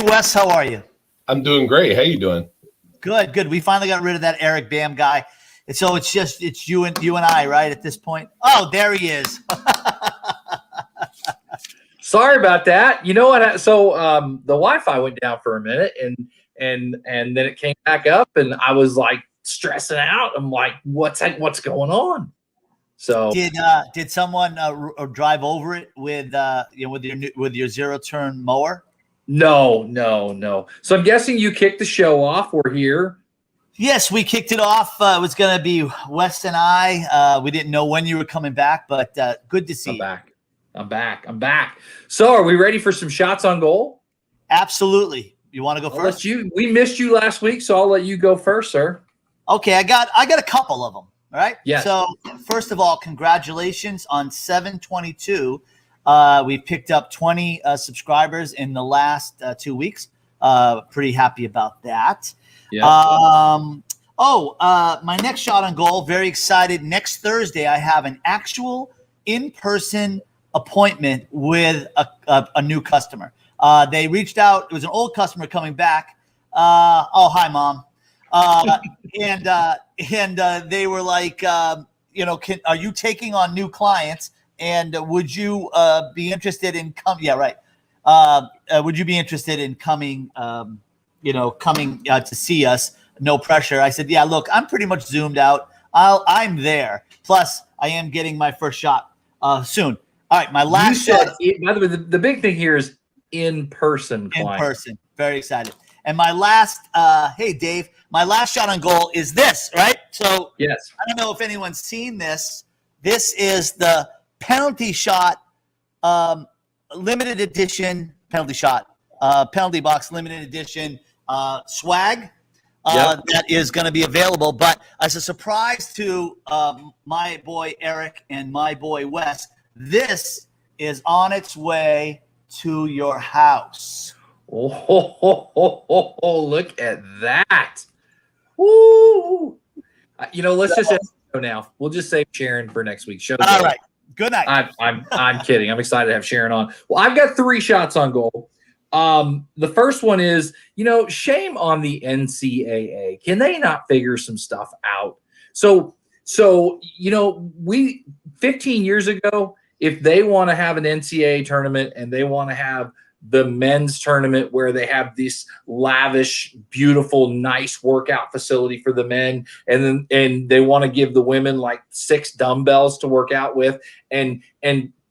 Wes. How are you? I'm doing great. How you doing? Good, good. We finally got rid of that Eric Bam guy. And so it's you and I, right, at this point? Oh, there he is. Sorry about that. You know what? So the Wi-Fi went down for a minute, and then it came back up, and I was like stressing out. I'm like, what's going on? So did someone drive over it with your zero turn mower? No. So I'm guessing you kicked the show off. We're here. Yes, we kicked it off. It was going to be Wes and I. We didn't know when you were coming back, but good to see you. I'm back. So are we ready for some shots on goal? Absolutely. You want to go first? We missed you last week, so I'll let you go first, sir. Okay, I got a couple of them. All right. Yes. So first of all, congratulations on 722. We picked up 20 subscribers in the last 2 weeks. Pretty happy about that. Yeah. My next shot on goal. Very excited. Next Thursday, I have an actual in-person appointment with a new customer. They reached out. It was an old customer coming back. Hi, Mom. And they were like, are you taking on new clients? And would you be interested in coming? Yeah, right. Would you be interested in coming? Coming to see us? No pressure. I said, yeah. Look, I'm pretty much zoomed out. I'm there. Plus, I am getting my first shot soon. All right, my last shot. By the way, the big thing here is in person. In person. Very excited. And my last, hey Dave, my last shot on goal is this, right? So yes, I don't know if anyone's seen this. This is the penalty shot, limited edition penalty shot, penalty box limited edition swag that is going to be available. But as a surprise to my boy Eric and my boy Wes, this is on its way to your house. Oh, look at that. Woo. Let's just end the show now. We'll just save Sharon for next week's show. All right. Good night. I'm kidding. I'm excited to have Sharon on. Well, I've got 3 shots on goal. The first one is, shame on the NCAA. Can they not figure some stuff out? So we 15 years ago, if they want to have an NCAA tournament and they want to have the men's tournament where they have this lavish, beautiful, nice workout facility for the men, and they want to give the women like 6 dumbbells to work out with, and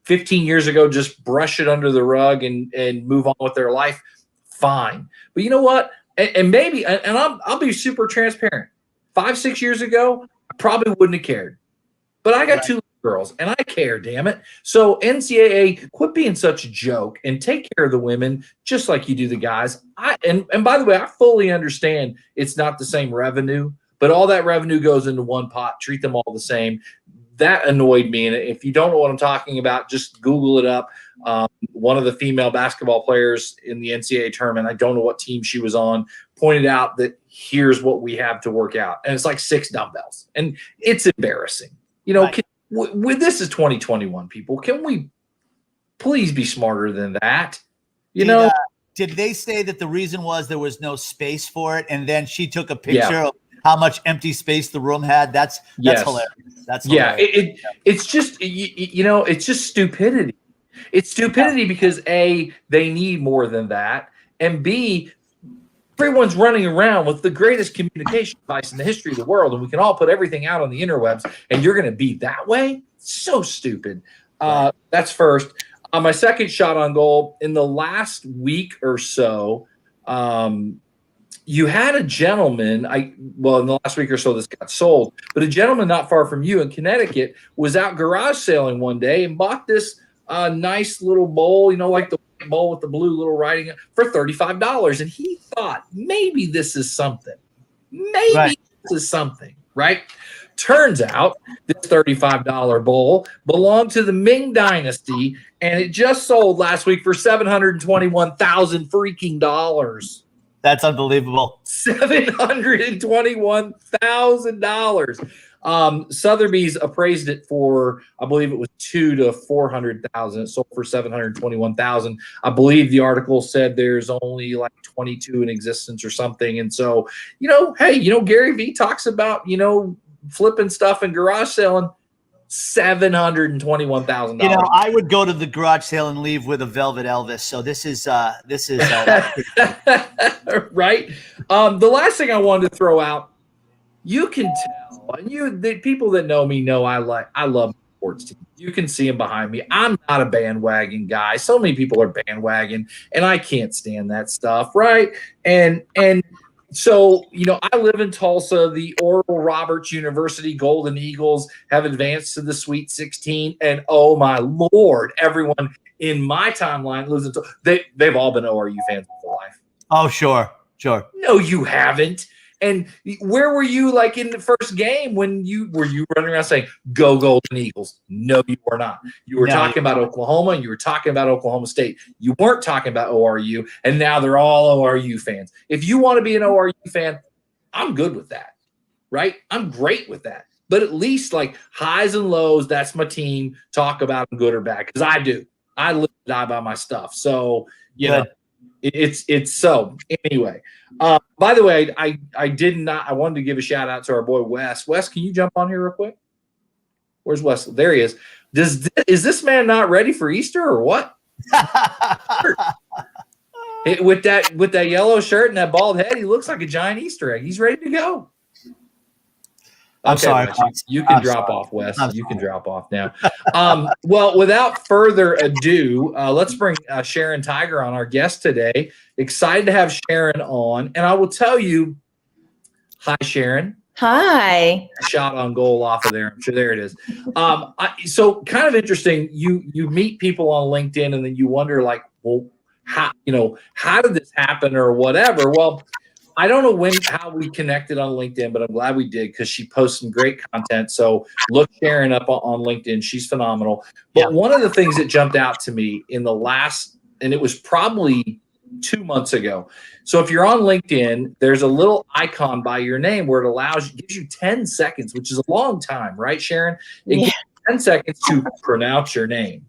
15 years ago just brush it under the rug and move on with their life, fine. But you know what? And maybe, and I'll be super transparent. 5-6 years ago, I probably wouldn't have cared. But I got 2 girls, and I care, damn it. So NCAA, quit being such a joke and take care of the women just like you do the guys. And by the way, I fully understand it's not the same revenue, but all that revenue goes into one pot. Treat them all the same. That annoyed me. And if you don't know what I'm talking about, just Google it up. One of the female basketball players in the NCAA tournament, I don't know what team she was on, pointed out that here's what we have to work out. And it's like 6 dumbbells. And it's embarrassing. Right. This is 2021, people. Can we please be smarter than that? Did they say that the reason was there was no space for it, and then she took a picture of how much empty space the room had? That's hilarious. That's hilarious. It's just it's just stupidity. It's stupidity because A, they need more than that, and B, everyone's running around with the greatest communication device in the history of the world, and we can all put everything out on the interwebs, and you're going to be that way? So stupid. That's first. My second shot on goal, in the last week or so, you had a gentleman, in the last week or so this got sold, but a gentleman not far from you in Connecticut was out garage sailing one day and bought this nice little bowl, like the bowl with the blue little writing for $35. And he thought, maybe this is something. This is something, right? Turns out this $35 bowl belonged to the Ming Dynasty, and it just sold last week for $721,000 freaking dollars. That's unbelievable. $721,000. Sotheby's appraised it for, I believe it was 200,000 to 400,000. It sold for 721,000. I believe the article said there's only like 22 in existence or something. And so, hey, Gary Vee talks about, flipping stuff and garage selling. $721,000. I would go to the garage sale and leave with a velvet Elvis. So this is right. The last thing I wanted to throw out, you can tell, and the people that know me know I love sports teams. You can see them behind me. I'm not a bandwagon guy. So many people are bandwagon, and I can't stand that stuff, right? And so, I live in Tulsa. The Oral Roberts University Golden Eagles have advanced to the Sweet 16. And oh my Lord, everyone in my timeline lives in Tulsa. They've all been ORU fans for life. Oh, sure. No, you haven't. And where were you like in the first game when were you running around saying, go Golden Eagles? No, you were not. You were talking about Oklahoma and you were talking about Oklahoma State. You weren't talking about ORU, and now they're all ORU fans. If you want to be an ORU fan, I'm good with that, right? I'm great with that. But at least like highs and lows, that's my team. Talk about them good or bad, because I do. I live and die by my stuff. So, it's so anyway. By the way, I wanted to give a shout out to our boy Wes. Wes, can you jump on here real quick? Where's Wes? There he is. Is this man not ready for Easter or what? With that yellow shirt and that bald head, he looks like a giant Easter egg. He's ready to go. I'm sorry. Wes, you can drop off, Wes. You can drop off now. Well, without further ado, let's bring Sharon Tiger on, our guest today. Excited to have Sharon on. And I will tell you, hi, Sharon. Hi. Shot on goal off of there. I'm sure there it is. So kind of interesting. You meet people on LinkedIn and then you wonder like, well, how did this happen or whatever? Well, I don't know how we connected on LinkedIn, but I'm glad we did because she posts some great content. So look Sharon up on LinkedIn. She's phenomenal. But one of the things that jumped out to me in the last, and it was probably 2 months ago. So if you're on LinkedIn, there's a little icon by your name where it gives you 10 seconds, which is a long time, right, Sharon? It gives you 10 seconds to pronounce your name.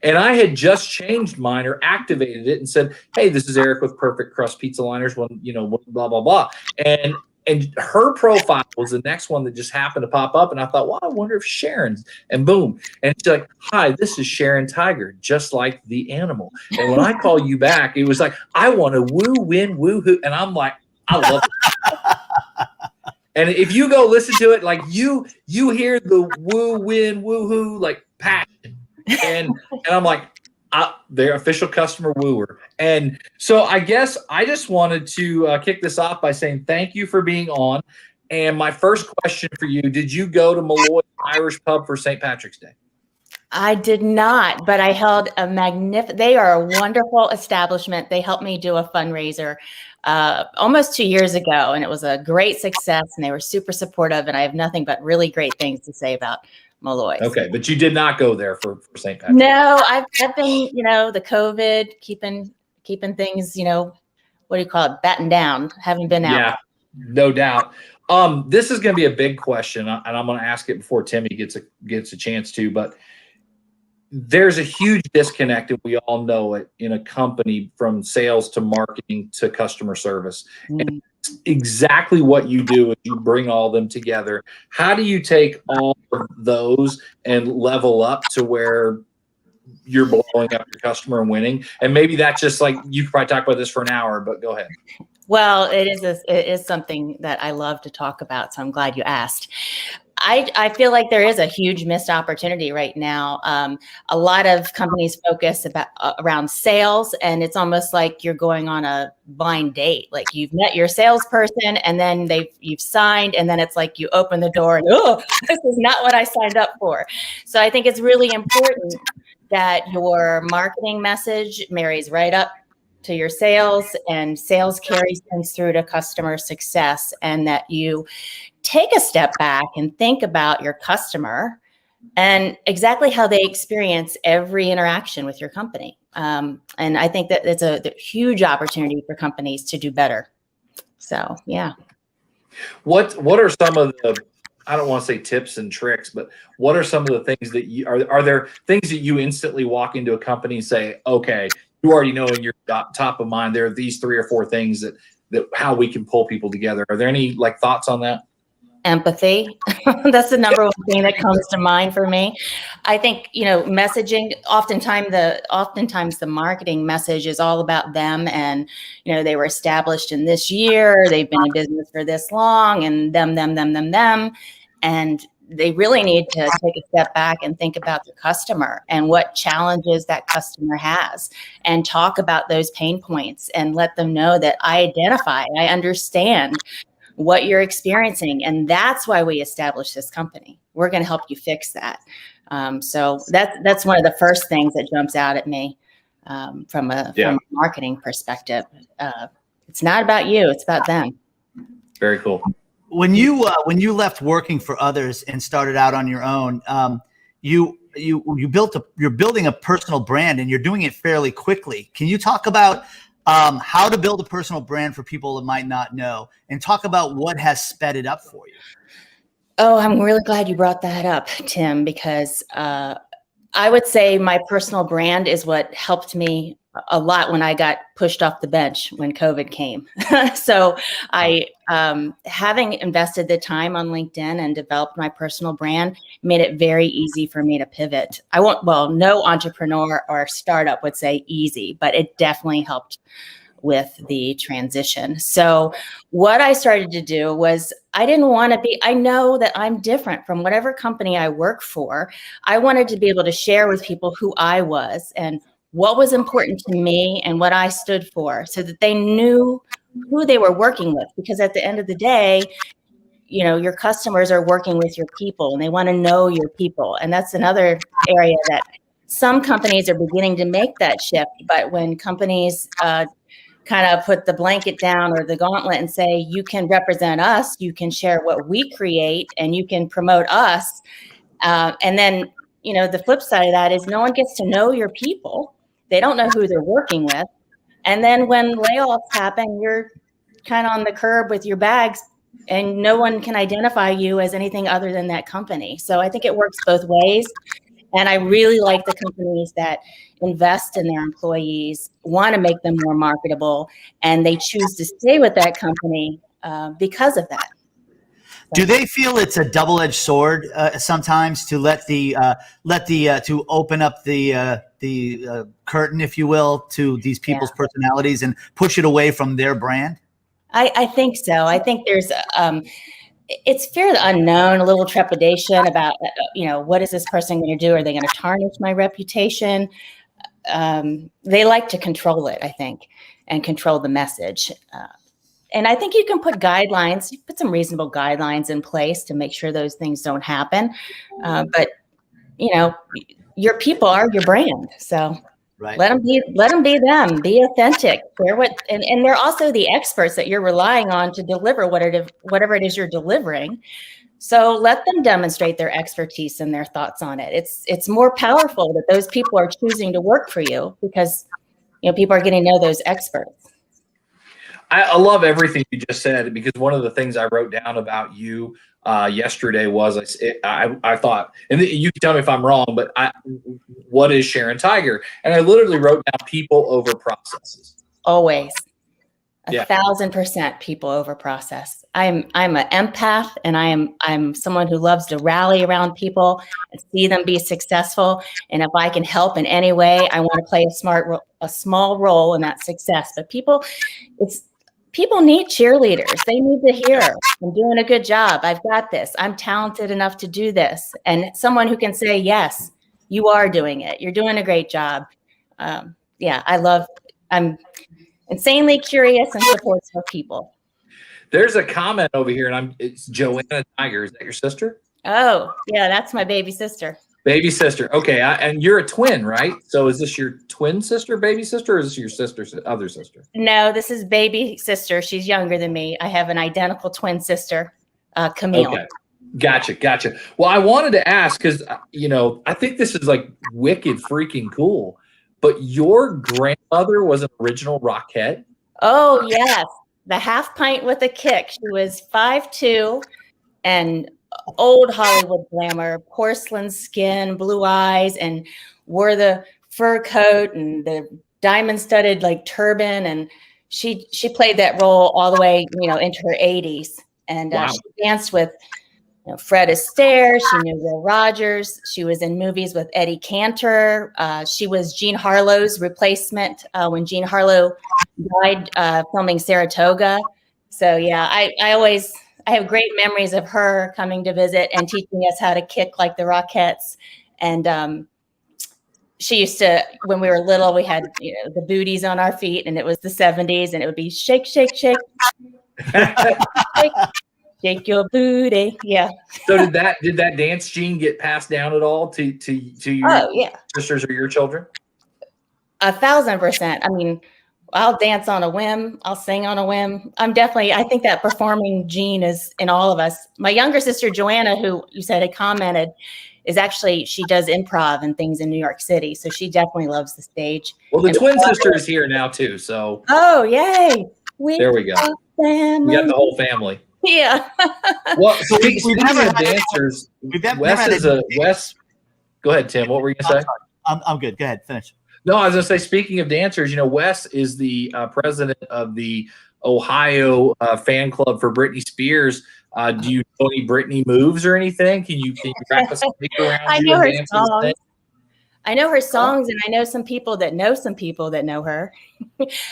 And I had just changed mine or activated it and said, hey, this is Eric with Perfect Crust Pizza Liners, blah, blah, blah. And her profile was the next one that just happened to pop up. And I thought, well, I wonder if Sharon's, and boom. And she's like, hi, this is Sharon Tiger, just like the animal. And when I call you back, it was like, I want to woo, win, woo, hoo. And I'm like, I love it. And if you go listen to it, like you hear the woo, win, woo, hoo, like passion. And I'm like, their official customer wooer. And so I guess I just wanted to kick this off by saying thank you for being on. And my first question for you, did you go to Malloy Irish Pub for St. Patrick's Day? I did not, but I held they are a wonderful establishment. They helped me do a fundraiser almost 2 years ago, and it was a great success, and they were super supportive, and I have nothing but really great things to say about Malloy. Okay, but you did not go there for St. Patrick's. No, I've been, the COVID, keeping things, what do you call it, battened down. Haven't been out. Yeah, no doubt. This is going to be a big question, and I'm going to ask it before Timmy gets a chance to. But there's a huge disconnect, and we all know it, in a company from sales to marketing to customer service. And exactly what you do is you bring all of them together. How do you take all of those and level up to where you're blowing up your customer and winning? And maybe that's just like, you could probably talk about this for an hour, but go ahead. Well, it is something that I love to talk about, so I'm glad you asked. I feel like there is a huge missed opportunity right now. A lot of companies focus around sales, and it's almost like you're going on a blind date. Like you've met your salesperson, and then you've signed, and then it's like you open the door and, oh, this is not what I signed up for. So I think it's really important that your marketing message marries right up to your sales, and sales carries things through to customer success, and that you take a step back and think about your customer and exactly how they experience every interaction with your company. And I think that it's a huge opportunity for companies to do better So, yeah. What are some of the, I don't want to say tips and tricks, but what are some of the things that you are there things that you instantly walk into a company and say, okay, you already know in your top of mind, there are these 3 or 4 things that how we can pull people together. Are there any like thoughts on that? Empathy. That's the number one thing that comes to mind for me. I think, messaging, oftentimes the marketing message is all about them, and, they were established in this year, they've been in business for this long, and them. And they really need to take a step back and think about the customer and what challenges that customer has, and talk about those pain points and let them know that I understand what you're experiencing. And that's why we established this company. We're going to help you fix that. So that's one of the first things that jumps out at me from a marketing perspective. It's not about you, it's about them. Very cool. When you left working for others and started out on your own, you're building a personal brand, and you're doing it fairly quickly. Can you talk about how to build a personal brand for people that might not know, and talk about what has sped it up for you? Oh, I'm really glad you brought that up, Tim, because I would say my personal brand is what helped me a lot when I got pushed off the bench when COVID came. So I, having invested the time on LinkedIn and developed my personal brand, made it very easy for me to pivot. No entrepreneur or startup would say easy, but it definitely helped with the transition. So what I started to do was, I know that I'm different from whatever company I work for. I wanted to be able to share with people who I was and what was important to me and what I stood for, so that they knew who they were working with. Because at the end of the day, your customers are working with your people, and they want to know your people. And that's another area that some companies are beginning to make that shift. But when companies kind of put the blanket down or the gauntlet and say, you can represent us, you can share what we create, and you can promote us. And then, the flip side of that is no one gets to know your people. They don't know who they're working with. And then when layoffs happen, you're kind of on the curb with your bags, and no one can identify you as anything other than that company. So I think it works both ways. And I really like the companies that invest in their employees, want to make them more marketable, and they choose to stay with that company because of that. Do they feel it's a double-edged sword sometimes to to open up the curtain, if you will, to these people's personalities and push it away from their brand? I think so. I think there's it's fairly unknown, a little trepidation about what is this person going to do? Are they going to tarnish my reputation? They like to control it, I think, and control the message. And I think you can put some reasonable guidelines in place to make sure those things don't happen. But your people are your brand, so right. Let them be them. Be authentic. And they're also the experts that you're relying on to deliver whatever it is you're delivering. So let them demonstrate their expertise and their thoughts on it. It's more powerful that those people are choosing to work for you, because people are getting to know those experts. I love everything you just said, because one of the things I wrote down about you yesterday was I thought, and you can tell me if I'm wrong, but what is Sharon Tiger? And I literally wrote down people over processes. Always. 1,000% people over process. I'm an empath, and I'm someone who loves to rally around people and see them be successful. And if I can help in any way, I want to play a small role in that success. But people need cheerleaders. They need to hear, I'm doing a good job. I've got this. I'm talented enough to do this. And someone who can say, yes, you are doing it. You're doing a great job. I'm insanely curious and supportive of people. There's a comment over here, and it's Joanna Tiger. Is that your sister? Oh, yeah, that's my baby sister. Baby sister. Okay. And you're a twin, right? So is this your twin sister, baby sister, or is this your sister's other sister? No, this is baby sister. She's younger than me. I have an identical twin sister, Camille. Okay. Gotcha. Well, I wanted to ask, because, I think this is like wicked freaking cool, but your grandmother was an original Rockette. Oh, yes. the half pint with a kick. She was 5'2" and old Hollywood glamour, porcelain skin, blue eyes, and wore the fur coat and the diamond-studded like turban. And she played that role all the way, into her 80s. And Wow. she danced with Fred Astaire. She knew Will Rogers. She was in movies with Eddie Cantor. She was Jean Harlow's replacement when Jean Harlow died filming Saratoga. So yeah, I have great memories of her coming to visit and teaching us how to kick like the Rockettes. And she used to, when we were little, we had the booties on our feet, and it was the 70s, and it would be shake, shake, shake. Shake. Shake your booty. Yeah. So did that dance gene get passed down at all to your sisters or your children? 1,000%. I mean, I'll dance on a whim. I'll sing on a whim. I think that performing gene is in all of us. My younger sister, Joanna, who you said had commented, she does improv and things in New York City. So she definitely loves the stage. Well, the twin sister is here now too. So. Oh, yay. There we go. We got the whole family. Yeah. Well, speaking of dancers, Wes. Go ahead, Tim. What were you going to say? I'm good. Go ahead. Finish. No, I was going to say, speaking of dancers, Wes is the president of the Ohio fan club for Britney Spears. Do you know any Britney moves or anything? Can you wrap us up around? I know her songs. I know her songs, and I know some people that know her.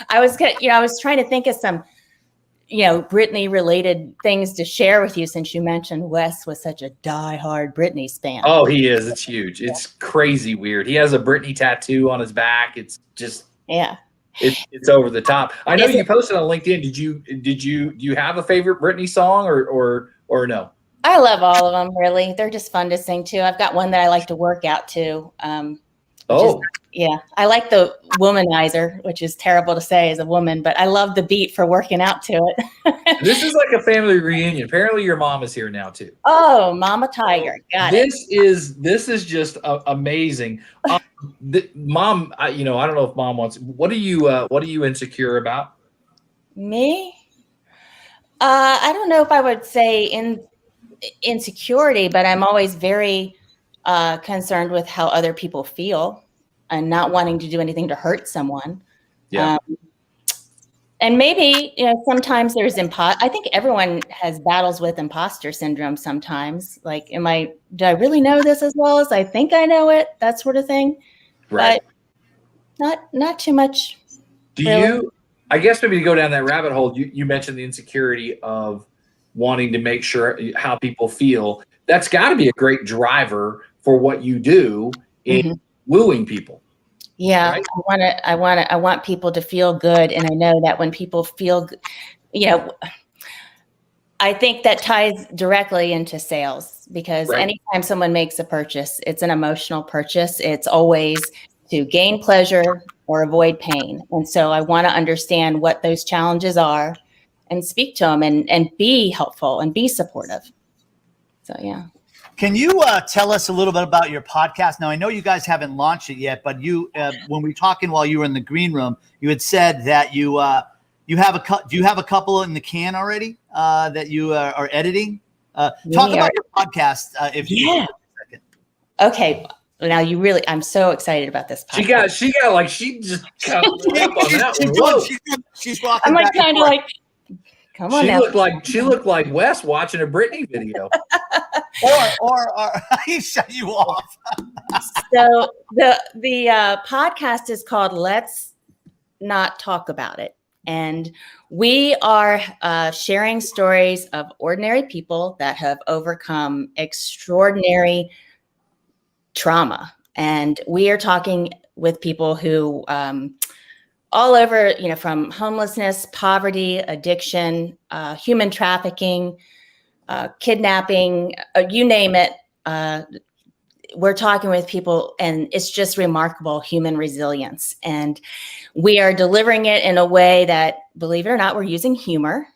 I was trying to think of some Britney related things to share with you, since you mentioned Wes was such a diehard Britney fan. Oh, he is. It's huge. It's crazy weird. He has a Britney tattoo on his back. It's just, it's over the top. I know you posted on LinkedIn. Do you have a favorite Britney song or no? I love all of them, really. They're just fun to sing to. I've got one that I like to work out to. I like the Womanizer, which is terrible to say as a woman, but I love the beat for working out to it. This is like a family reunion. Apparently your mom is here now too. Oh, Mama Tiger. Got it. This is just amazing. Mom, I don't know if mom wants, what are you insecure about? Me? I don't know if I would say insecurity, but I'm always very concerned with how other people feel and not wanting to do anything to hurt someone. Yeah. And maybe, sometimes there's I think everyone has battles with imposter syndrome sometimes. Like, do I really know this as well as I think I know it? That sort of thing. Right. But not too much. Do you, I guess maybe to go down that rabbit hole, you mentioned the insecurity of wanting to make sure how people feel. That's got to be a great driver for what you do in wooing people. Yeah, right? I want people to feel good, and I know that when people feel, I think that ties directly into sales, because anytime someone makes a purchase, it's an emotional purchase. It's always to gain pleasure or avoid pain, and so I want to understand what those challenges are and speak to them and be helpful and be supportive. So yeah. Can you tell us a little bit about your podcast? Now, I know you guys haven't launched it yet, but you, when we were talking while you were in the green room, you had said that you have do you have a couple in the can already that you are editing? Talk about your podcast if you can. Okay. Now I'm so excited about this podcast. She's walking. I'm like kind of like, come on now. She looked like Wes watching a Britney video. or he shut you off. So the podcast is called Let's Not Talk About It. And we are sharing stories of ordinary people that have overcome extraordinary trauma. And we are talking with people who all over, from homelessness, poverty, addiction, human trafficking, kidnapping, you name it. We're talking with people, and it's just remarkable human resilience. And we are delivering it in a way that, believe it or not, we're using humor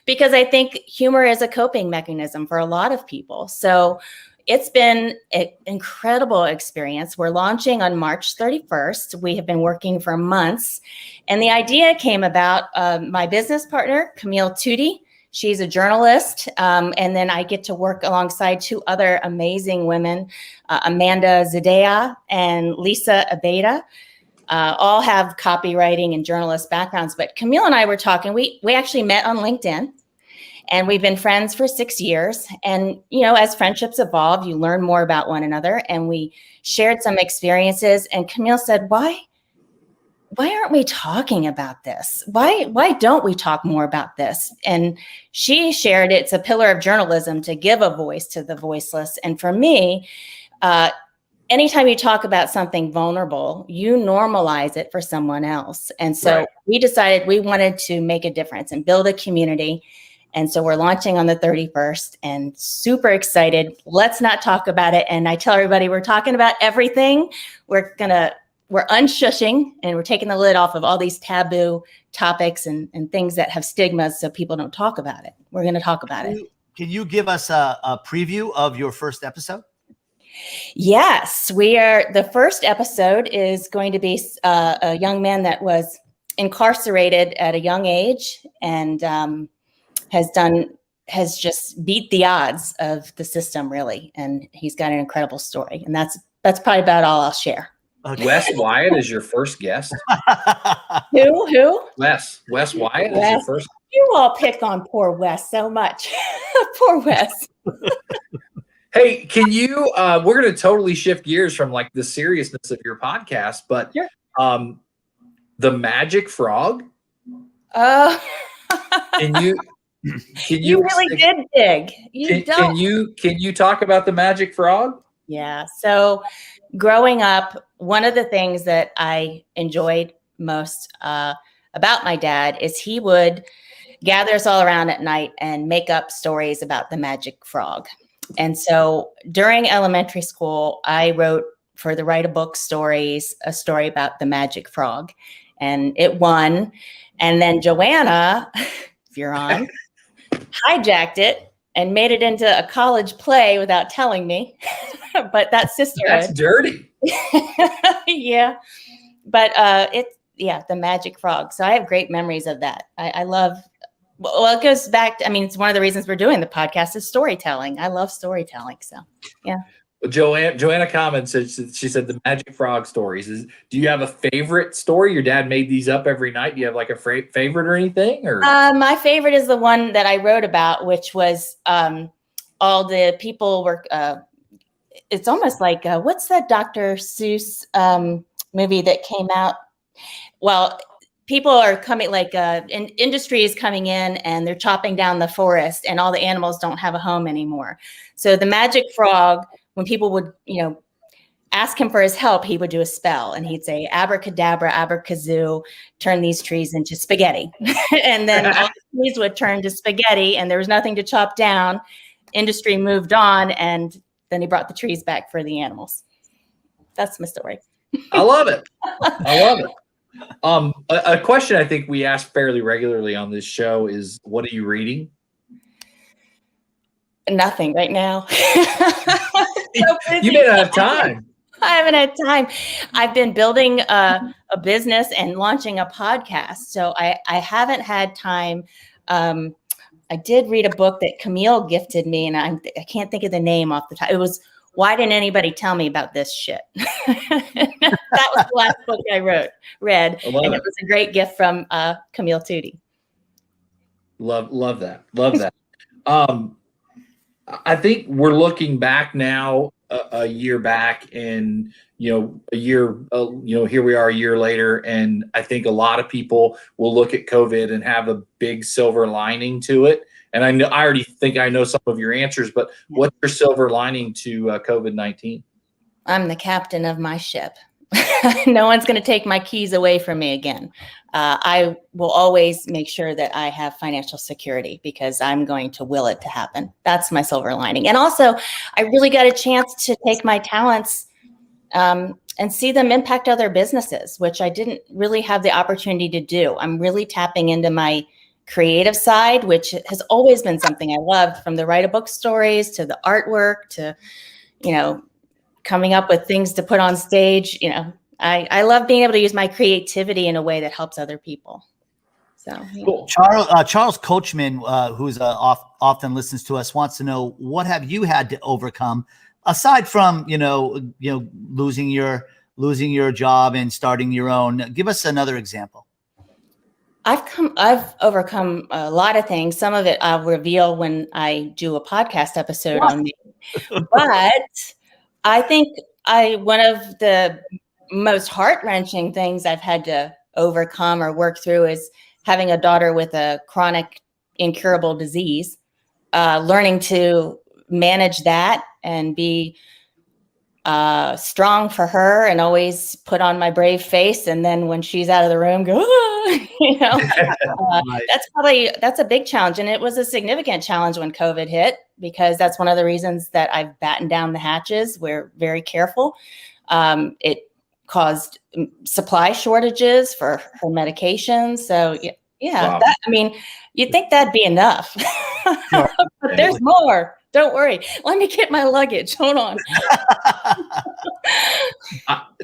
because I think humor is a coping mechanism for a lot of people. So it's been an incredible experience. We're launching on March 31st. We have been working for months. And the idea came about my business partner, Camille Tootie. She's a journalist. And then I get to work alongside two other amazing women, Amanda Zadea and Lisa Abeda. All have copywriting and journalist backgrounds. But Camille and I were talking. We actually met on LinkedIn. And we've been friends for 6 years. And, as friendships evolve, you learn more about one another. And we shared some experiences. And Camille said, why aren't we talking about this? Why don't we talk more about this? And she shared it's a pillar of journalism to give a voice to the voiceless. And for me, anytime you talk about something vulnerable, you normalize it for someone else. And so we decided we wanted to make a difference and build a community. And so we're launching on the 31st and super excited. Let's not talk about it. And I tell everybody we're talking about everything. We're unshushing and we're taking the lid off of all these taboo topics and things that have stigmas so people don't talk about it. We're going to talk about it. Can you give us a preview of your first episode? Yes, the first episode is going to be a young man that was incarcerated at a young age and has just beat the odds of the system, really. And he's got an incredible story. And that's probably about all I'll share. Okay. Wes Wyatt is your first guest. Who? Wes Wyatt is your first. You all pick on poor Wes so much. Poor Wes. Hey, can you, we're going to totally shift gears from like the seriousness of your podcast, but the magic frog. Can you really did dig. Can you talk about the magic frog? Yeah. So growing up, one of the things that I enjoyed most about my dad is he would gather us all around at night and make up stories about the magic frog. And so during elementary school, I wrote for the Write a Book stories, a story about the magic frog, and it won. And then Joanna, if you're on, hijacked it and made it into a college play without telling me. But that's sisterhood. That's dirty. Yeah. But the magic frog. So I have great memories of that. I love, well, it goes back to, it's one of the reasons we're doing the podcast is storytelling. I love storytelling. So, yeah. Joanna comments, she said the magic frog stories. Do you have a favorite story? Your dad made these up every night. Do you have like a favorite or anything? Or my favorite is the one that I wrote about, which was all the people were. It's almost like what's that Dr. Seuss movie that came out? Well, people are coming, like industry is coming in and they're chopping down the forest, and all the animals don't have a home anymore. So the magic frog. When people would, ask him for his help, he would do a spell and he'd say, abracadabra, abracazoo, turn these trees into spaghetti. And then all the trees would turn to spaghetti and there was nothing to chop down. Industry moved on and then he brought the trees back for the animals. That's my story. I love it. A question I think we ask fairly regularly on this show is, what are you reading? Nothing right now. You may not have time. I haven't had time. I've been building a business and launching a podcast. So I haven't had time. I did read a book that Camille gifted me, and I can't think of the name off the top. It was Why Didn't Anybody Tell Me About This Shit? That was the last book I read. And it was a great gift from Camille Tootie. Love that. I think we're looking back now a year back, and here we are a year later, and I think a lot of people will look at COVID and have a big silver lining to it. And I already think I know some of your answers, but what's your silver lining to COVID-19? I'm the captain of my ship. No one's going to take my keys away from me again. I will always make sure that I have financial security because I'm going to will it to happen. That's my silver lining. And also, I really got a chance to take my talents and see them impact other businesses, which I didn't really have the opportunity to do. I'm really tapping into my creative side, which has always been something I loved, from the Write a Book stories to the artwork to coming up with things to put on stage. I love being able to use my creativity in a way that helps other people. So Cool. Charles Coachman, who's often listens to us, wants to know, what have you had to overcome aside from losing your job and starting your own? Give us another example. I've overcome a lot of things. Some of it I'll reveal when I do a podcast episode on me. But I think one of the most heart-wrenching things I've had to overcome or work through is having a daughter with a chronic incurable disease, learning to manage that and be strong for her and always put on my brave face. And then when she's out of the room, go, that's a big challenge. And it was a significant challenge when COVID hit, because that's one of the reasons that I've battened down the hatches. We're very careful. It caused supply shortages for her medications. So yeah, wow. You'd think that'd be enough, but there's more. Don't worry. Let me get my luggage. Hold on.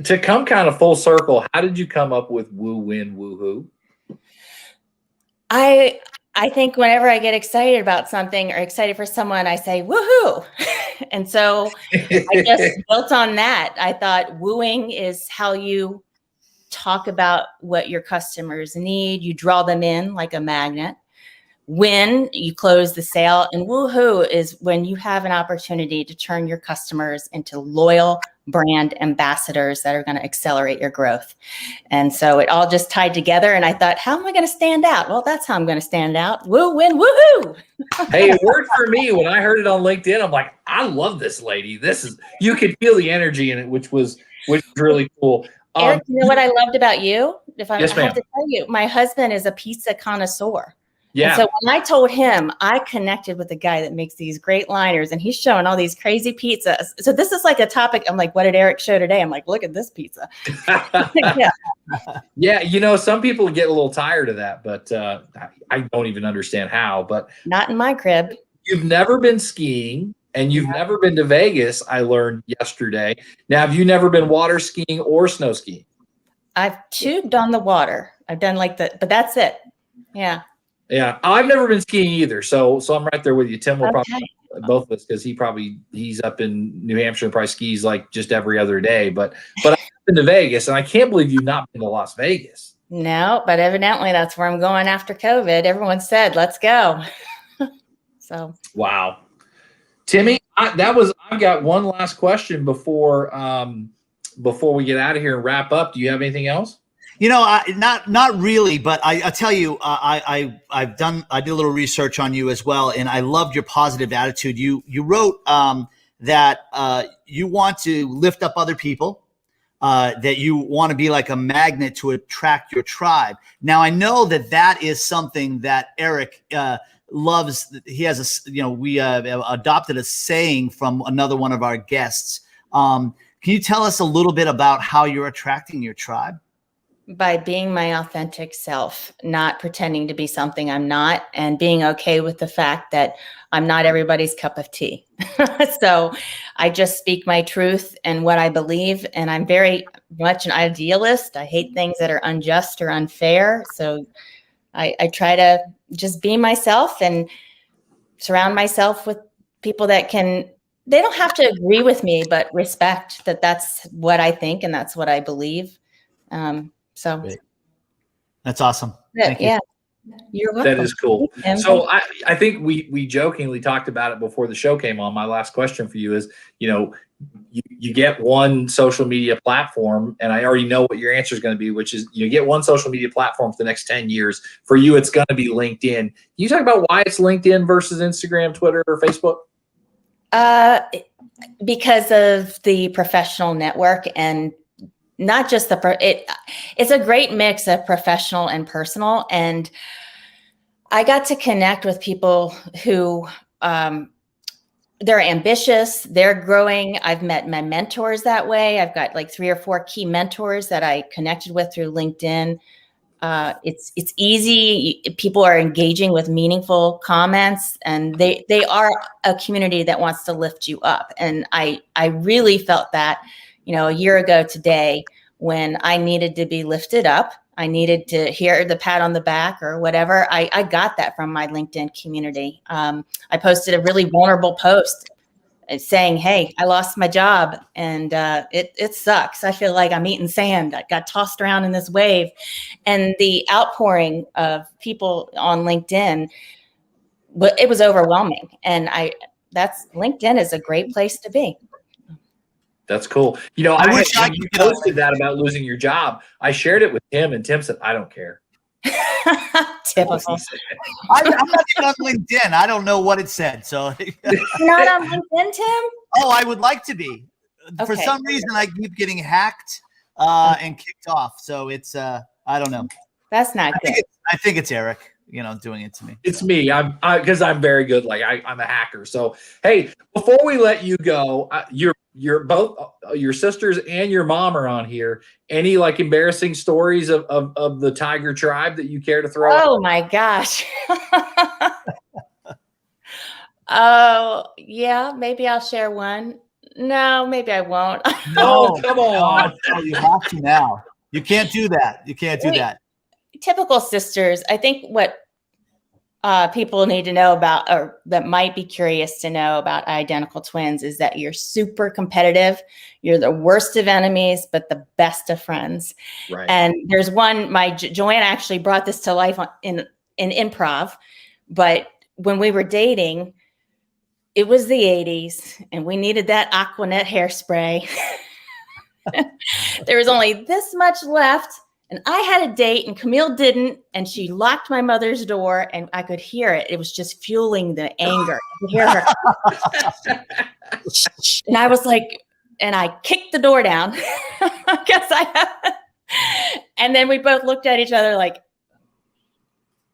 To come kind of full circle, how did you come up with woo win woohoo? I think whenever I get excited about something or excited for someone, I say woohoo. And so I just built on that. I thought wooing is how you talk about what your customers need. You draw them in like a magnet. Win, you close the sale, and woohoo is when you have an opportunity to turn your customers into loyal brand ambassadors that are going to accelerate your growth. And so it all just tied together. And I thought, how am I going to stand out? Well, that's how I'm going to stand out. Woo, win, woohoo. Hey, it worked for me when I heard it on LinkedIn. I'm like, I love this lady. You could feel the energy in it, which was really cool. Eric, you know what I loved about you? Yes, I have to tell you, my husband is a pizza connoisseur. Yeah. And so when I told him, I connected with the guy that makes these great liners, and he's showing all these crazy pizzas. So this is like a topic. I'm like, what did Eric show today? I'm like, look at this pizza. Yeah. Some people get a little tired of that, but I don't even understand how. But not in my crib. You've never been skiing, and you've never been to Vegas, I learned yesterday. Now, have you never been water skiing or snow skiing? I've tubed on the water. I've done but that's it. Yeah. Yeah, I've never been skiing either, so I'm right there with you. Tim will probably both of us, because he's up in New Hampshire and probably skis like just every other day. But I've been to Vegas, and I can't believe you've not been to Las Vegas. No, but evidently that's where I'm going after COVID. Everyone said, "Let's go." So wow, Timmy, I've got one last question before we get out of here and wrap up. Do you have anything else? Not really, but I tell you, I did a little research on you as well, and I loved your positive attitude. You wrote that you want to lift up other people, that you want to be like a magnet to attract your tribe. Now, I know that is something that Eric loves. He has we adopted a saying from another one of our guests. Can you tell us a little bit about how you're attracting your tribe? By being my authentic self, not pretending to be something I'm not, and being okay with the fact that I'm not everybody's cup of tea. So I just speak my truth and what I believe. And I'm very much an idealist. I hate things that are unjust or unfair. So I try to just be myself and surround myself with people that they don't have to agree with me, but respect that that's what I think and that's what I believe. So that's awesome. Thank you. Yeah. You're welcome. That is cool. So I think we jokingly talked about it before the show came on. My last question for you is, you get one social media platform, and I already know what your answer is going to be, which is you get one social media platform for the next 10 years. For you, it's going to be LinkedIn. Can you talk about why it's LinkedIn versus Instagram, Twitter, or Facebook? Because of the professional network, and not just it's a great mix of professional and personal. And I got to connect with people who, they're ambitious, they're growing. I've met my mentors that way. I've got like 3 or 4 key mentors that I connected with through LinkedIn. It's easy. People are engaging with meaningful comments, and they are a community that wants to lift you up. And I really felt that, a year ago today, when I needed to be lifted up, I needed to hear the pat on the back or whatever. I got that from my LinkedIn community. I posted a really vulnerable post saying, hey, I lost my job and it sucks. I feel like I'm eating sand. I got tossed around in this wave. And the outpouring of people on LinkedIn, it was overwhelming. And LinkedIn is a great place to be. That's cool. I wish you posted that about losing your job. I shared it with Tim, and Tim said, I don't care. Typical. I'm not even on LinkedIn. I don't know what it said. So not on LinkedIn, Tim? Oh, I would like to be. Okay. For some reason, I keep getting hacked and kicked off. So it's I don't know. That's not good. I think it's Eric, doing it to me. It's me. Because I'm very good. Like I'm a hacker. So hey, before we let you go, you're both your sisters and your mom are on here. Any embarrassing stories of the tiger tribe that you care to throw out? Oh my gosh. Oh yeah, maybe I'll share one. No, maybe I won't. No, come on. No, you have to now. You can't do that. You can't do that. Typical sisters. I think what people need to know about, or that might be curious to know about identical twins, is that you're super competitive. You're the worst of enemies, but the best of friends. Right. And there's one, Joanna actually brought this to life in improv, but when we were dating, it was the 80s and we needed that Aquanet hairspray. There was only this much left. And I had a date and Camille didn't, and she locked my mother's door and I could hear it. It was just fueling the anger. I could hear her. And I was like, and I kicked the door down. And then we both looked at each other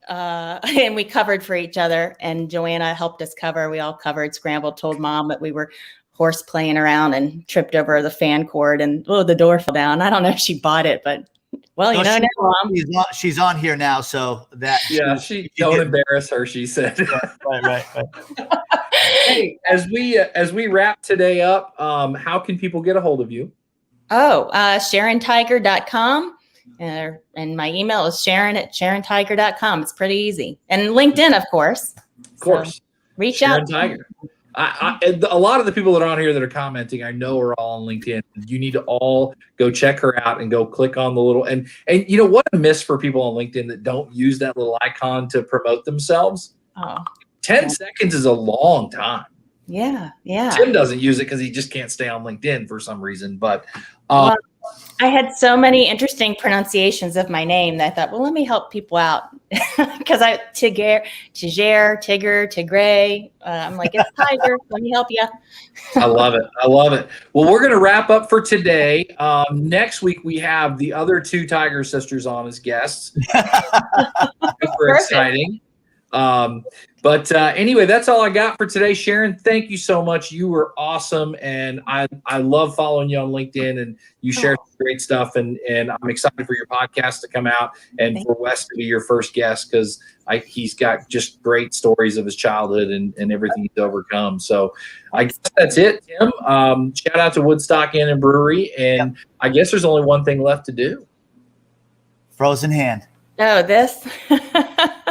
and we covered for each other. And Joanna helped us cover. We all covered, scrambled, told mom that we were horse playing around and tripped over the fan cord and the door fell down. I don't know if she bought it, but well, now, Mom. She's on here now, so that she don't embarrass her. She said, right. Hey, as we wrap today up, how can people get a hold of you? Sharontiger.com, and my email is Sharon@SharonTiger.com. It's pretty easy, and LinkedIn, of course. So reach Sharon out. Tiger. A lot of the people that are on here that are commenting, I know are all on LinkedIn. You need to all go check her out and go click on the little and what a miss for people on LinkedIn that don't use that little icon to promote themselves. 10 seconds is a long time. Yeah. Tim doesn't use it because he just can't stay on LinkedIn for some reason. But I had so many interesting pronunciations of my name that I thought, well, let me help people out. Because Tigger, Tigray. I'm like, it's Tiger. Let me help you. I love it. Well, we're going to wrap up for today. Next week, we have the other two Tiger sisters on as guests. Super exciting. But anyway, that's all I got for today. Sharon, thank you so much. You were awesome. And I love following you on LinkedIn, and you share some great stuff. And I'm excited for your podcast to come out and for Wes to be your first guest, because he's got just great stories of his childhood and everything he's overcome. So I guess that's it, Tim. Shout out to Woodstock Inn and Brewery. And I guess there's only one thing left to do. Frozen hand. Oh, this?